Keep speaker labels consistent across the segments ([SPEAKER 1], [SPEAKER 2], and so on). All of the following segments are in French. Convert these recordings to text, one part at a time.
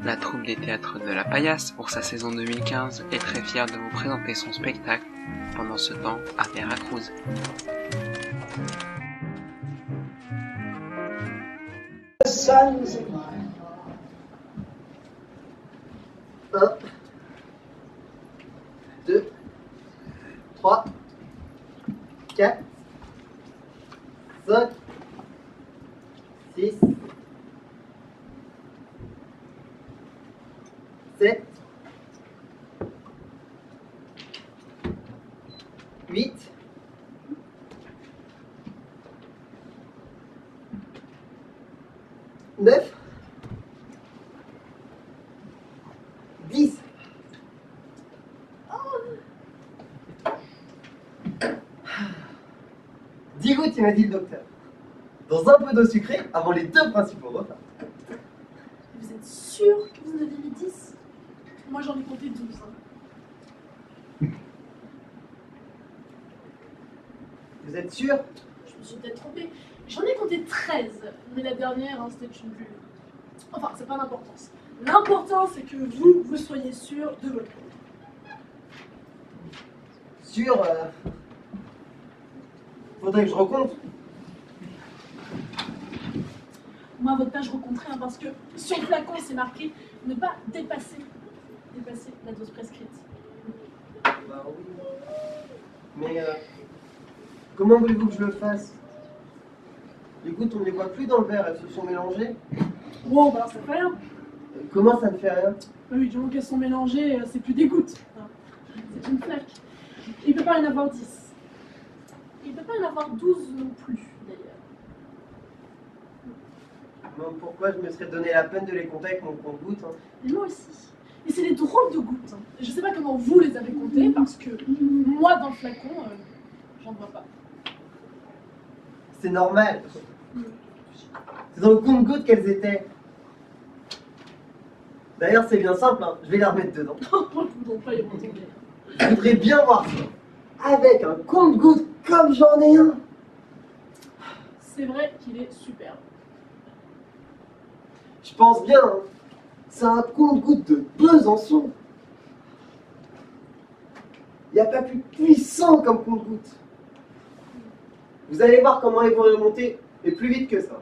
[SPEAKER 1] La troupe des théâtres de la Paillasse, pour sa saison 2015, est très fière de vous présenter son spectacle pendant ce temps à Veracruz.
[SPEAKER 2] Ça nous est 1, 2, 3, 4, 5, 6, 7, 8, 9, 10. Dix gouttes, il m'a dit le docteur. Dans un peu d'eau sucrée avant les deux principaux repas.
[SPEAKER 3] Vous êtes sûr que vous en avez mis 10? Moi j'en ai compté 12.
[SPEAKER 2] Vous êtes sûr?
[SPEAKER 3] Je me suis peut-être trompée. J'en ai compté 13, mais la dernière, c'était une bulle. Enfin, c'est pas l'importance. L'important, c'est que vous soyez sûr de votre compte.
[SPEAKER 2] Sûr faudrait que je recompte.
[SPEAKER 3] Moi, votre page, je recompterai parce que sur le flacon, c'est marqué ne pas dépasser la dose prescrite.
[SPEAKER 2] Bah oui. Mais comment voulez-vous que je le fasse? Les gouttes, on ne les voit plus dans le verre, elles se sont mélangées.
[SPEAKER 3] Bon, bah ça fait rien.
[SPEAKER 2] Comment ça ne fait rien?
[SPEAKER 3] Bah oui, du moment qu'elles sont mélangées, c'est plus des gouttes. C'est une flaque. Il ne peut pas y en avoir 10. Il ne peut pas y en avoir 12 non plus, d'ailleurs.
[SPEAKER 2] Non, pourquoi je me serais donné la peine de les compter avec mon compte-gouttes hein?
[SPEAKER 3] Et moi aussi. Et c'est des drôles de gouttes. Je sais pas comment vous les avez comptées, parce que moi, dans le flacon, j'en vois pas.
[SPEAKER 2] C'est normal. C'est dans le compte-gouttes qu'elles étaient. D'ailleurs, c'est bien simple, hein. Je vais les remettre dedans.
[SPEAKER 3] Je vous donne pas les retourner.
[SPEAKER 2] Je voudrais bien voir ça. Avec un compte-gouttes comme j'en ai un.
[SPEAKER 3] C'est vrai qu'il est superbe.
[SPEAKER 2] Je pense bien, hein. C'est un compte-gouttes de Besançon. Il n'y a pas plus puissant comme compte-gouttes. Vous allez voir comment ils vont remonter, et plus vite que ça.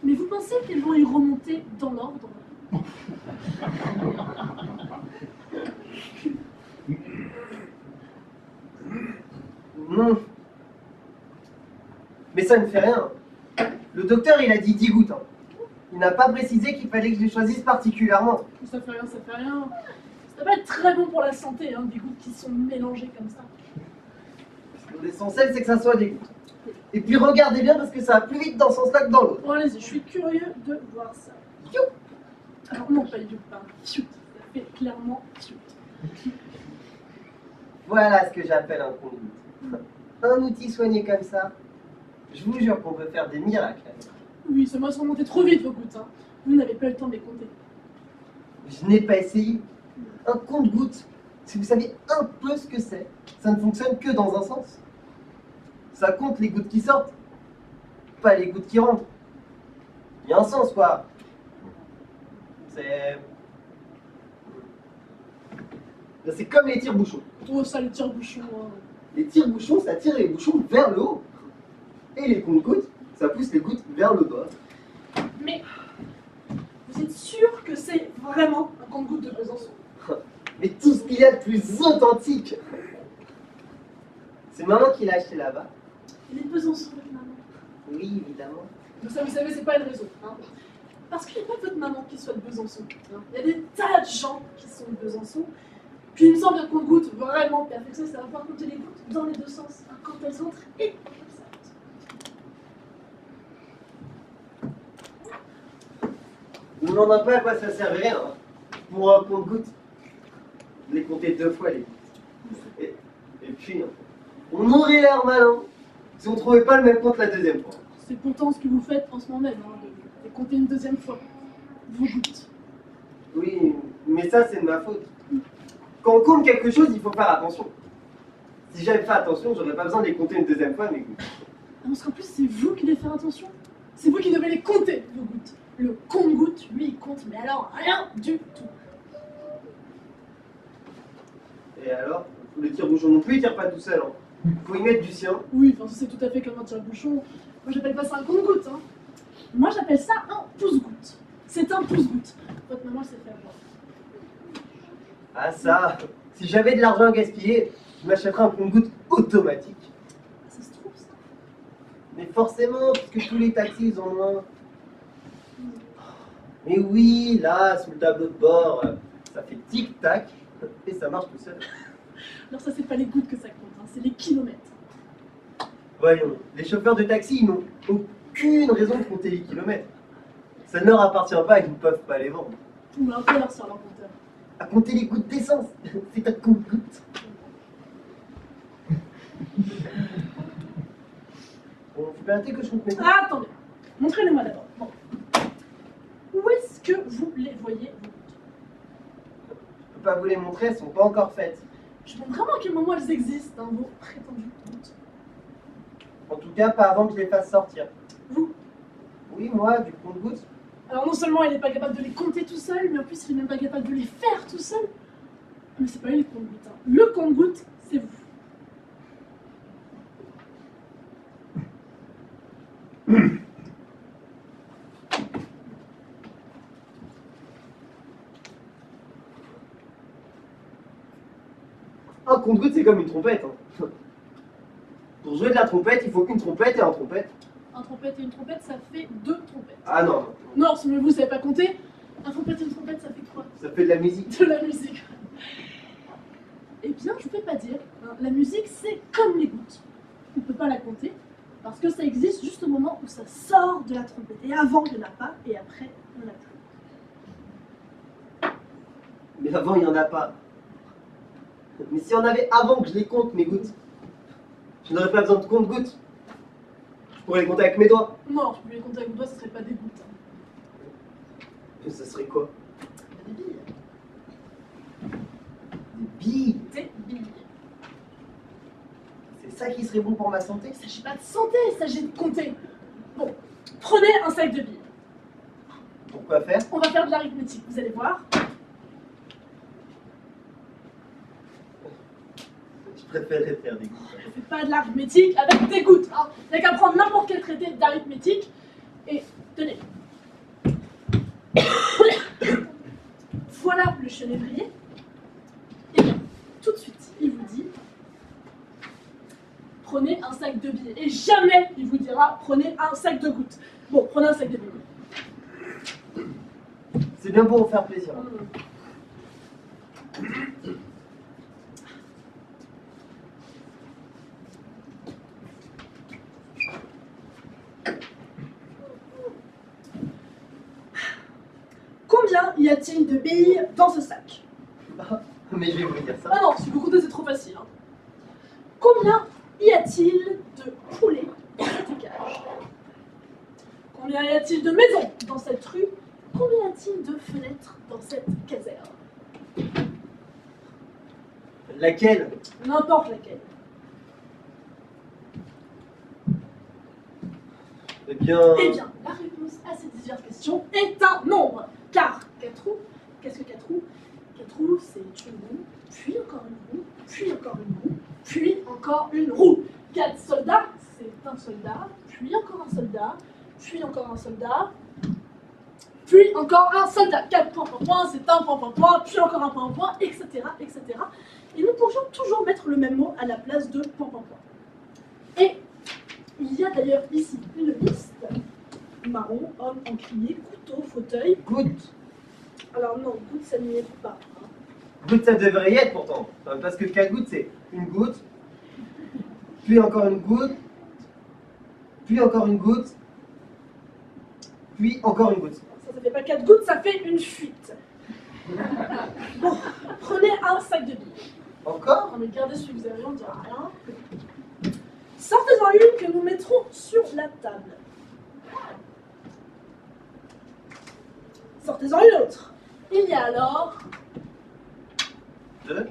[SPEAKER 3] Mais vous pensez qu'elles vont y remonter dans l'ordre?
[SPEAKER 2] Non. Mais ça ne fait rien. Le docteur, il a dit 10 gouttes. Hein. Il n'a pas précisé qu'il fallait que je les choisisse particulièrement.
[SPEAKER 3] Ça fait rien, ça fait rien. Ça va être très bon pour la santé, hein, des gouttes qui sont mélangées comme ça.
[SPEAKER 2] L'essentiel, c'est que ça soit des gouttes. Et puis regardez bien parce que ça va plus vite dans ce sens-là que dans l'autre.
[SPEAKER 3] Bon, allez-y, je suis curieux de voir ça. Youp. Alors non, pas youp, pas fiut. Ça fait clairement fiut.
[SPEAKER 2] Voilà ce que j'appelle un compte-gouttes. Un outil soigné comme ça, je vous jure qu'on peut faire des miracles avec.
[SPEAKER 3] Oui, ça m'a remonté trop vite vos gouttes. Hein. Vous n'avez pas eu le temps de les compter.
[SPEAKER 2] Je n'ai pas essayé. Un compte-gouttes, si vous savez un peu ce que c'est, ça ne fonctionne que dans un sens. Ça compte les gouttes qui sortent, pas les gouttes qui rentrent. Il y a un sens, quoi. C'est comme les tire-bouchons.
[SPEAKER 3] Oh, ça, le tire-bouchon. Hein.
[SPEAKER 2] Les tire-bouchons, ça tire les bouchons vers le haut. Et les comptes-gouttes, ça pousse les gouttes vers le bas.
[SPEAKER 3] Mais vous êtes sûr que c'est vraiment un compte-gouttes de Besançon?
[SPEAKER 2] Mais tout ce qu'il y a de plus authentique. C'est maman qui l'a acheté là-bas.
[SPEAKER 3] Il est de Besançon, votre maman.
[SPEAKER 2] Oui, évidemment.
[SPEAKER 3] Donc ça, vous savez, c'est pas une raison. Hein. Parce qu'il n'y a pas que votre maman qui soit de Besançon. Hein. Il y a des tas de gens qui sont de Besançon. Puis il me semble qu'un compte-gouttes vraiment perfectionné, ça va pouvoir compter les gouttes dans les deux sens. Hein, quand elles entrent et quand elles sortent.
[SPEAKER 2] Je ne me demande pas à quoi ça servirait hein, pour un compte-gouttes. Les compter 2 fois les gouttes. Et puis, on aurait l'air malin si on ne trouvait pas le même compte la deuxième fois.
[SPEAKER 3] C'est pourtant ce que vous faites en ce moment même, hein, de compter une deuxième fois vos gouttes.
[SPEAKER 2] Oui, mais ça c'est de ma faute. Quand on compte quelque chose, il faut faire attention. Si j'avais fait attention, j'aurais pas besoin de les compter une deuxième fois mes gouttes.
[SPEAKER 3] Parce qu'en plus, c'est vous qui devez faire attention. C'est vous qui devez les compter, vos gouttes. Le compte-gouttes, lui, il compte, mais alors rien du tout.
[SPEAKER 2] Et alors, le tire-bouchon non plus, il tire pas tout seul. Hein. Faut y mettre du sien.
[SPEAKER 3] Oui, enfin, c'est tout à fait comme un tire-bouchon. Moi, j'appelle pas ça un compte-goutte. Hein. Moi, j'appelle ça un pouce-goutte. C'est un pouce-goutte. Votre maman, elle sait faire voir.
[SPEAKER 2] Ah ça, si j'avais de l'argent à gaspiller, je m'achèterais un compte-gouttes automatique.
[SPEAKER 3] Ça se trouve, ça.
[SPEAKER 2] Mais forcément, parce que tous les taxis, ils en ont un. Mais oui, là, sous le tableau de bord, ça fait tic-tac, et ça marche tout seul.
[SPEAKER 3] Alors ça, c'est pas les gouttes que ça compte, hein, c'est les kilomètres.
[SPEAKER 2] Voyons, les chauffeurs de taxi, ils n'ont aucune raison de compter les kilomètres. Ça ne leur appartient pas et ils ne peuvent pas les vendre.
[SPEAKER 3] On a un peu l'heure sur leur compteur.
[SPEAKER 2] À compter les gouttes d'essence, c'est un compte-gouttes. Bon, faut bien noter que je compte mes gouttes.
[SPEAKER 3] Ah, attendez, montrez-les-moi d'abord. Bon. Où est-ce que vous les voyez, vos gouttes?
[SPEAKER 2] Je peux pas vous les montrer, elles sont pas encore faites.
[SPEAKER 3] Je me demande vraiment à quel moment elles existent, hein, vos prétendues gouttes.
[SPEAKER 2] En tout cas, pas avant que je les fasse sortir.
[SPEAKER 3] Vous?
[SPEAKER 2] Oui, moi, du compte-gouttes.
[SPEAKER 3] Alors non seulement il n'est pas capable de les compter tout seul, mais en plus il n'est même pas capable de les faire tout seul. Mais c'est pas lui le compte-gouttes. Hein. Le compte-gouttes, c'est vous.
[SPEAKER 2] Un compte-gouttes, c'est comme une trompette. Hein. Pour jouer de la trompette, il faut une trompette et un trompette.
[SPEAKER 3] Un trompette et une trompette, ça fait 2 trompettes.
[SPEAKER 2] Ah non,
[SPEAKER 3] Non, si vous savez pas compter, un trompette et une trompette, ça fait quoi?
[SPEAKER 2] ça fait de la musique.
[SPEAKER 3] De la musique. Eh bien, je ne peux pas dire. Hein, la musique, c'est comme les gouttes. On ne peut pas la compter parce que ça existe juste au moment où ça sort de la trompette. Et avant, il n'y en a pas, et après, il n'y en a plus.
[SPEAKER 2] Mais avant, il n'y en a pas. Mais si on avait avant que je les compte, mes gouttes, je n'aurais pas besoin de compte-gouttes. Je pourrais les compter avec mes doigts.
[SPEAKER 3] Non, je peux les compter avec vos doigts, ce ne serait pas des gouttes. Hein.
[SPEAKER 2] Et ça serait quoi?
[SPEAKER 3] Des billes.
[SPEAKER 2] Des billes.
[SPEAKER 3] Des billes.
[SPEAKER 2] C'est ça qui serait bon pour ma santé?
[SPEAKER 3] Il ne s'agit pas de santé, il s'agit de compter. Bon, prenez un sac de billes.
[SPEAKER 2] Pourquoi faire?
[SPEAKER 3] On va faire de l'arithmétique, vous allez voir.
[SPEAKER 2] Je préférerais faire des gouttes.
[SPEAKER 3] Ne faites pas de l'arithmétique avec des gouttes. Hein. Il n'y a qu'à prendre n'importe quel traité d'arithmétique et tenez. Voilà le chenévrier. Et bien, tout de suite, il vous dit prenez un sac de billets. Et jamais il vous dira prenez un sac de gouttes. Bon, prenez un sac de billets.
[SPEAKER 2] C'est bien pour vous faire plaisir.
[SPEAKER 3] Combien y a-t-il de billes dans ce sac?
[SPEAKER 2] Mais je vais vous dire ça.
[SPEAKER 3] Ah non, si vous comptez, c'est trop facile. Hein. Combien y a-t-il de poulets dans cette cage? Combien y a-t-il de maisons dans cette rue? Combien y a-t-il de fenêtres dans cette caserne?
[SPEAKER 2] Laquelle?
[SPEAKER 3] N'importe laquelle.
[SPEAKER 2] Eh bien...
[SPEAKER 3] Eh bien, la réponse à ces diverses questions est un nombre. Car 4 roues, qu'est-ce que 4 roues? 4 roues, c'est une roue, puis encore une roue, puis encore une roue, puis encore une roue. 4 soldats, c'est un soldat, puis encore un soldat, puis encore un soldat, puis encore un soldat. 4 points, c'est un point, puis encore un point, etc., etc. Et nous pourrions toujours mettre le même mot à la place de point. Et il y a d'ailleurs ici une liste. Marron, homme, encrier, couteau, fauteuil.
[SPEAKER 2] Goutte.
[SPEAKER 3] Alors non, goutte, ça n'y est pas. Hein.
[SPEAKER 2] Goutte, ça devrait y être pourtant. Parce que 4 gouttes, c'est une goutte, puis encore une goutte, puis encore une goutte, puis encore une goutte.
[SPEAKER 3] Ça fait pas 4 gouttes, ça fait une fuite. Bon, prenez un sac de billes.
[SPEAKER 2] Encore?
[SPEAKER 3] Non mais gardez celui que vous avez, on ne dira rien. Sortez-en une que nous mettrons sur la table. Sortez-en une autre. Il y a alors...
[SPEAKER 2] 2.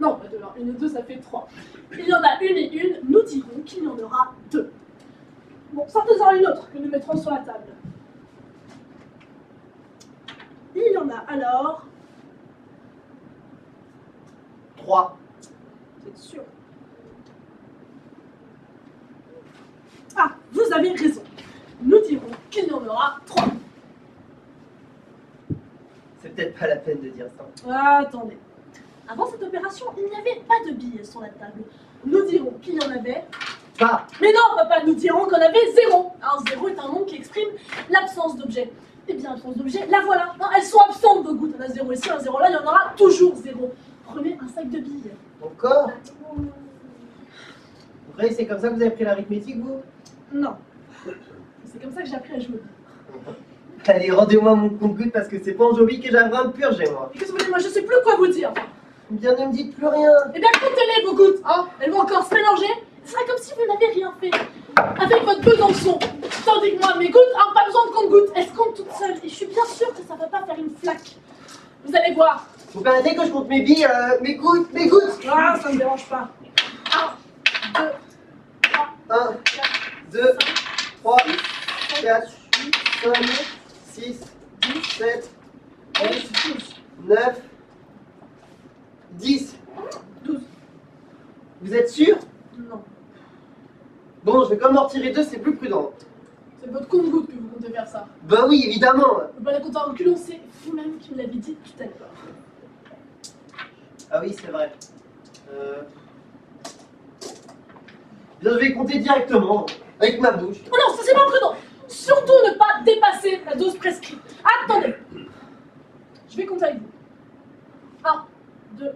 [SPEAKER 3] Non, pas 2, alors une et 2, ça fait 3. Il y en a une et une, nous dirons qu'il y en aura 2. Bon, sortez-en sera une autre que nous mettrons sur la table. Il y en a alors...
[SPEAKER 2] 3.
[SPEAKER 3] C'est sûr. Ah, vous avez raison. Nous dirons qu'il y en aura 3.
[SPEAKER 2] C'est peut-être pas la peine de dire ça.
[SPEAKER 3] Attendez. Avant cette opération, il n'y avait pas de billets sur la table. Nous dirons qu'il y en avait...
[SPEAKER 2] Pas.
[SPEAKER 3] Mais non, papa, nous dirons qu'on avait 0. Un 0 est un nombre qui exprime l'absence d'objet. Eh bien, l'absence d'objet, la voilà. Non, elles sont absentes, vos gouttes. Un 0 ici, un 0 là, il y en aura toujours 0. Prenez un sac de billes.
[SPEAKER 2] Encore? Vous croyez que c'est comme ça que vous avez pris l'arithmétique, vous?
[SPEAKER 3] Non. C'est comme ça que j'ai appris à jouer.
[SPEAKER 2] Allez, rendez-moi mon compte-goutte parce que c'est pas aujourd'hui que j'arrive à me purger, moi.
[SPEAKER 3] Et qu'est-ce que vous voulez, moi, je sais plus quoi vous dire.
[SPEAKER 2] Bien, ne me dites plus rien.
[SPEAKER 3] Eh bien, comptez-les, vos gouttes, hein. Elles vont encore se mélanger. Ce sera comme si vous n'avez rien fait. Avec votre Besançon. Tandis que moi, mes gouttes, hein, pas besoin de compte-gouttes. Elles se comptent toutes seules. Et je suis bien sûre que ça va pas faire une flaque. Vous allez voir.
[SPEAKER 2] Vous permettez que je compte mes billes, mes gouttes.
[SPEAKER 3] Ah, ça me dérange pas. 1, 2, 3,
[SPEAKER 2] 1, 2, 3, 4, 5, 6, 7, 8, 9, 10.
[SPEAKER 3] 12.
[SPEAKER 2] Vous êtes sûr?
[SPEAKER 3] Non.
[SPEAKER 2] Bon, je vais quand même en retirer 2, c'est plus prudent.
[SPEAKER 3] C'est votre compte-goutte que vous comptez faire ça.
[SPEAKER 2] Bah oui, évidemment.
[SPEAKER 3] Vous pas la compter en reculant, c'est vous-même qui me l'avez dit tout à l'heure.
[SPEAKER 2] Ah oui, c'est vrai. Bien, je vais compter directement, avec ma bouche.
[SPEAKER 3] Oh non, ça c'est pas prudent. Surtout ne pas dépasser la dose prescrite. Attendez. Je vais compter avec vous. 1, 2,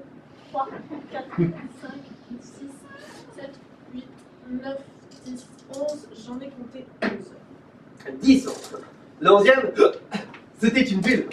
[SPEAKER 3] 3, 4, 5, 6, 7, 8, 9, 10, 11. J'en ai compté 12.
[SPEAKER 2] 10. Le 11e, c'était une bulle.